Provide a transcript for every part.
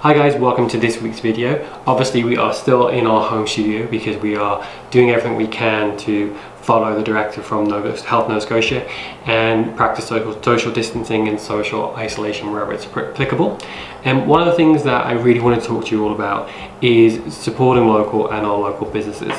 Hi guys, welcome to this week's video. Obviously we are still in our home studio because we are doing everything we can to follow the directive from Health Nova Scotia and practice social distancing and social isolation wherever it's applicable. And one of the things that I really want to talk to you all about is supporting local and our local businesses.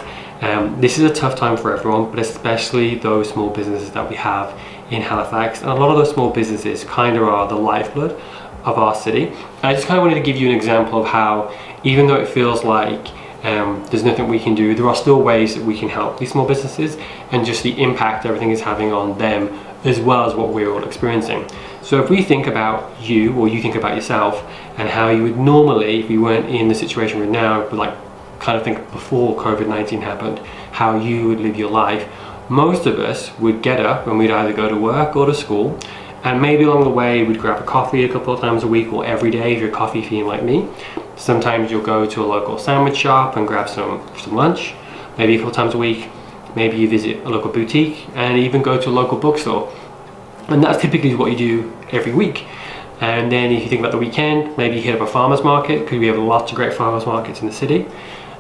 This is a tough time for everyone, but especially those small businesses that we have in Halifax. And a lot of those small businesses kind of are the lifeblood of our city. I just kind of wanted to give you an example of how, even though it feels like there's nothing we can do, there are still ways that we can help these small businesses and just the impact everything is having on them as well as what we're all experiencing. So if we think about you, or you think about yourself, and how you would normally, if you weren't in the situation right now, but like kind of think before COVID-19 happened, how you would live your life, most of us would get up and we'd either go to work or to school, and maybe along the way we'd grab a coffee a couple of times a week or every day if you're a coffee fiend like me. Sometimes you'll go to a local sandwich shop and grab some lunch, maybe a couple times a week. Maybe you visit a local boutique and even go to a local bookstore. And that's typically what you do every week. And then if you think about the weekend, maybe you hit up a farmer's market, because we have lots of great farmer's markets in the city.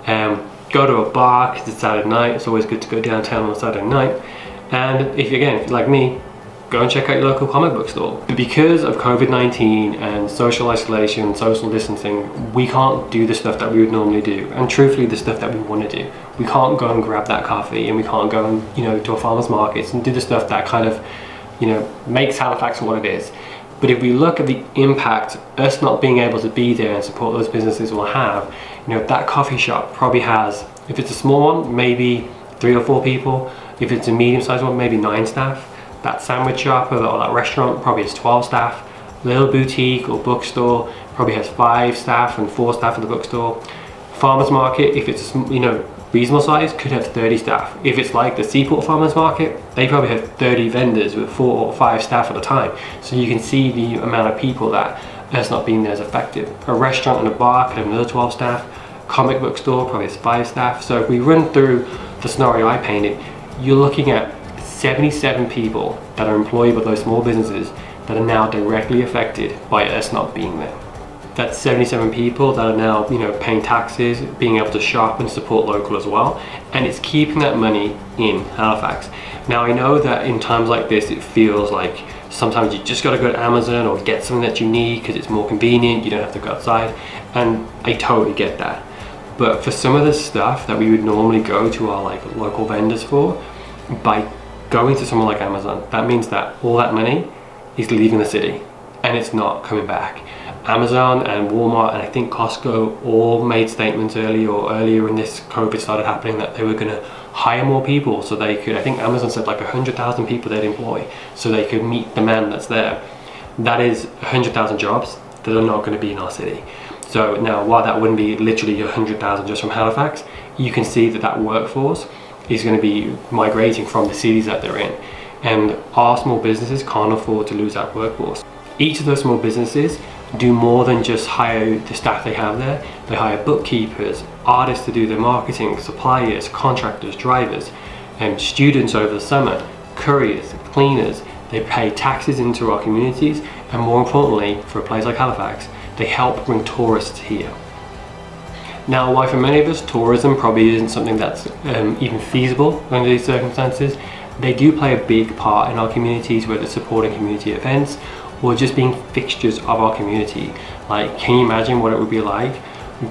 Go to a bar because it's Saturday night. It's always good to go downtown on a Saturday night. And if you're like me, go and check out your local comic book store. But because of COVID-19 and social isolation, social distancing, we can't do the stuff that we would normally do. And truthfully, the stuff that we want to do. We can't go and grab that coffee, and we can't go and, to a farmer's market and do the stuff that kind of, makes Halifax what it is. But if we look at the impact us not being able to be there and support those businesses will have, that coffee shop probably has, if it's a small one, maybe 3 or 4 people. If it's a medium-sized one, maybe 9 staff. That sandwich shop or that restaurant probably has 12 staff. Little boutique or bookstore probably has 5 staff and 4 staff at the bookstore. Farmers market, if it's reasonable size, could have 30 staff. If it's like the Seaport Farmers Market, they probably have 30 vendors with 4 or 5 staff at a time. So you can see the amount of people that us not being there is effective. A restaurant and a bar could have another 12 staff. Comic book store probably has 5 staff. So if we run through the scenario I painted, you're looking at 77 people that are employed by those small businesses that are now directly affected by us not being there. That's 77 people that are now, paying taxes, being able to shop and support local as well, and it's keeping that money in Halifax. Now I know that in times like this, it feels like sometimes you just got to go to Amazon or get something that you need because it's more convenient. You don't have to go outside, and I totally get that. But for some of the stuff that we would normally go to our local vendors for, by going to someone like Amazon, that means that all that money is leaving the city and it's not coming back. Amazon and Walmart and I think Costco all made statements earlier when this COVID started happening that they were going to hire more people so they could, I think Amazon said like 100,000 people they'd employ so they could meet demand that's there. That is 100,000 jobs that are not going to be in our city. So now, while that wouldn't be literally 100,000 just from Halifax, you can see that workforce is going to be migrating from the cities that they're in, and our small businesses can't afford to lose that workforce. Each of those small businesses do more than just hire the staff they have there. They hire bookkeepers, artists to do their marketing, suppliers, contractors, drivers, and students over the summer, couriers, cleaners. They pay taxes into our communities, and more importantly, for a place like Halifax, they help bring tourists here. Now, while for many of us tourism probably isn't something that's even feasible under these circumstances, they do play a big part in our communities, whether it's supporting community events or just being fixtures of our community. Like, can you imagine what it would be like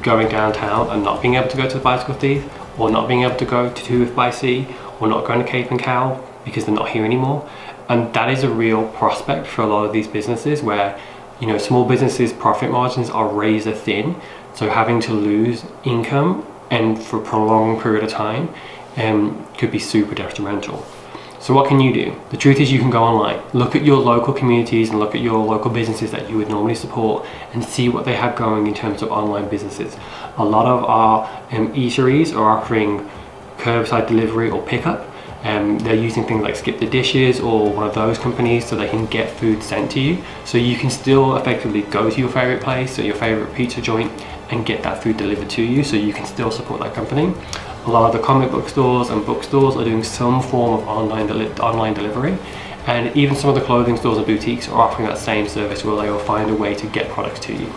going downtown and not being able to go to the Bicycle Thief, or not being able to go to 2 by Sea, or not going to Cape and Cow because they're not here anymore? And that is a real prospect for a lot of these businesses where, small businesses' profit margins are razor thin. So having to lose income and for a prolonged period of time could be super detrimental. So what can you do? The truth is you can go online, look at your local communities and look at your local businesses that you would normally support and see what they have going in terms of online businesses. A lot of our eateries are offering curbside delivery or pickup. They're using things like Skip the Dishes or one of those companies so they can get food sent to you. So you can still effectively go to your favorite place or your favorite pizza joint and get that food delivered to you, so you can still support that company. A lot of the comic book stores and bookstores are doing some form of online delivery, and even some of the clothing stores and boutiques are offering that same service where they will find a way to get products to you.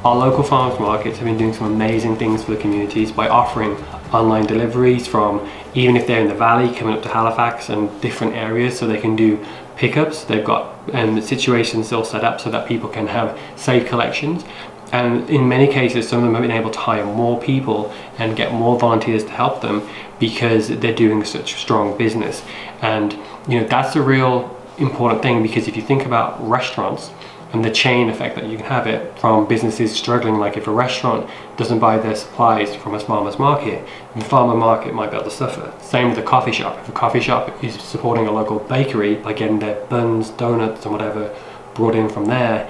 Our local farmers markets have been doing some amazing things for the communities by offering online deliveries from, even if they're in the valley, coming up to Halifax and different areas, so they can do pickups. They've got situations all set up so that people can have safe collections. And in many cases, some of them have been able to hire more people and get more volunteers to help them because they're doing such strong business. And you know, that's a real important thing, because if you think about restaurants and the chain effect that you can have it from businesses struggling, like if a restaurant doesn't buy their supplies from a farmer's market, the farmer market might be able to suffer. Same with a coffee shop. If a coffee shop is supporting a local bakery by getting their buns, donuts and whatever brought in from there,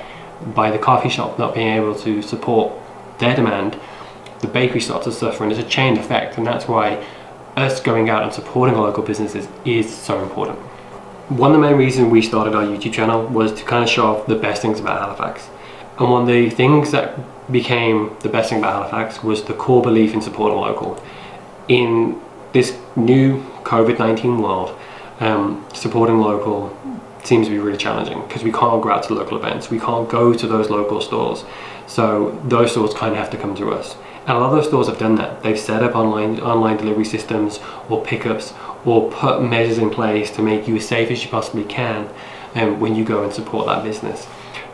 by the coffee shop not being able to support their demand, the bakery starts to suffer, and there's a chain effect. And that's why us going out and supporting our local businesses is so important. One of the main reasons we started our YouTube channel was to kind of show off the best things about Halifax. And one of the things that became the best thing about Halifax was the core belief in supporting local. In this new COVID-19 world, supporting local seems to be really challenging because we can't go out to local events, we can't go to those local stores, so those stores kind of have to come to us. And a lot of those stores have done that. They've set up online delivery systems or pickups, or put measures in place to make you as safe as you possibly can when you go and support that business.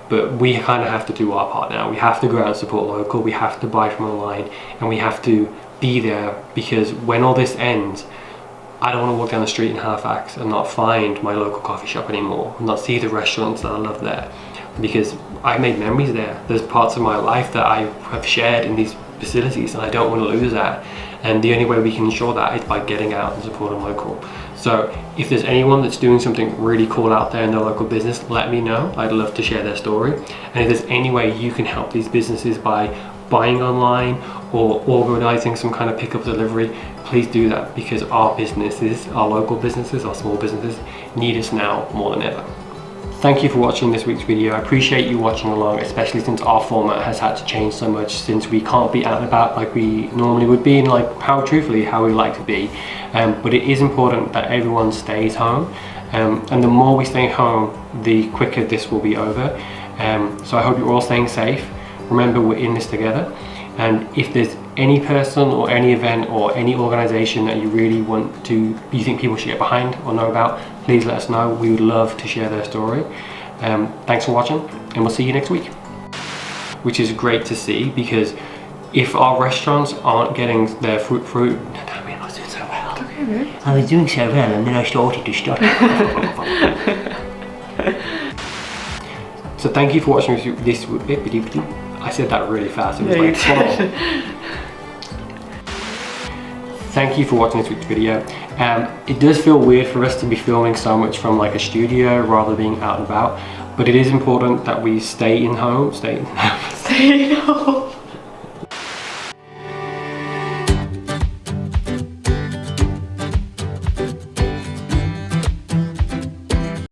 But we kind of have to do our part now. We have to go out and support local, we have to buy from online, and we have to be there, because when all this ends, I don't want to walk down the street in Halifax and not find my local coffee shop anymore, and not see the restaurants that I love there, because I've made memories there. There's parts of my life that I have shared in these facilities, and I don't want to lose that. And the only way we can ensure that is by getting out and supporting local. So if there's anyone that's doing something really cool out there in their local business, let me know. I'd love to share their story. And if there's any way you can help these businesses by buying online or organizing some kind of pickup delivery, please do that, because our businesses, our local businesses, our small businesses need us now more than ever. Thank you for watching this week's video. I appreciate you watching along, especially since our format has had to change so much, since we can't be out and about like we normally would be, and like how we like to be. But it is important that everyone stays home, and the more we stay home, the quicker this will be over. So I hope you're all staying safe. Remember, we're in this together. And if there's any person or any event or any organization that you really you think people should get behind or know about, please let us know. We would love to share their story. Thanks for watching, and we'll see you next week. Which is great to see, because if our restaurants aren't getting their fruit, I was doing so well. Okay, man. I was doing so well, and then I started to stutter. So thank you for watching this. I said that really fast. It was like slow. Thank you for watching this week's video. It does feel weird for us to be filming so much from like a studio rather than being out and about, but it is important that we stay in home. Stay in home.